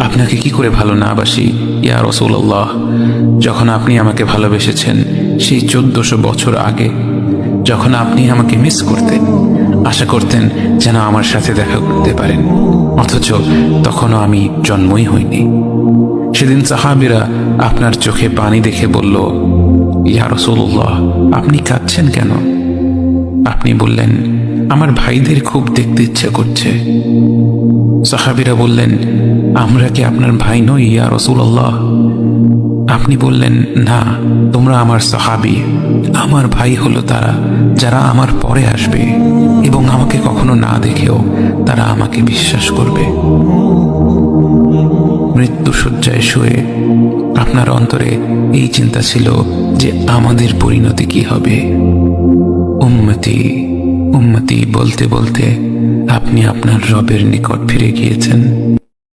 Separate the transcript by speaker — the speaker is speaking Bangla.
Speaker 1: আপনাকে কি করে ভালো না বাসি ইয়া রাসূলুল্লাহ। যখন আপনি আমাকে ভালোবেসেছেন সেই 1400 বছর আগে, যখন আপনি আমাকে মিস করতেন, আশা করতেন যেন আমার সাথে দেখা করতে পারেন, অথচ তখনও আমি জন্মই হইনি। সেদিন সাহাবীরা আপনার চোখে পানি দেখে বলল, ইয়া রাসূলুল্লাহ, আপনি কাঁদছেন কেন? আপনি বললেন, আমার ভাইদের খুব দেখতে ইচ্ছা করছে। সাহাবীরা বললেন, আমরা কি আপনার ভাই নই ইয়া রাসূলুল্লাহ? আপনি বললেন, না, তোমরা আমার সাহাবী। আমার ভাই হলো তারা যারা আমার পরে আসবে এবং আমাকে কখনো না দেখেও তারা আমাকে বিশ্বাস করবে। মৃত্যু শয্যায় শুয়ে আপনার অন্তরে এই চিন্তা ছিল যে আমাদের পরিণতি কি হবে। উম্মতি উম্মতি বলতে বলতে আপনি আপনার রবের নিকট ফিরে গিয়েছেন।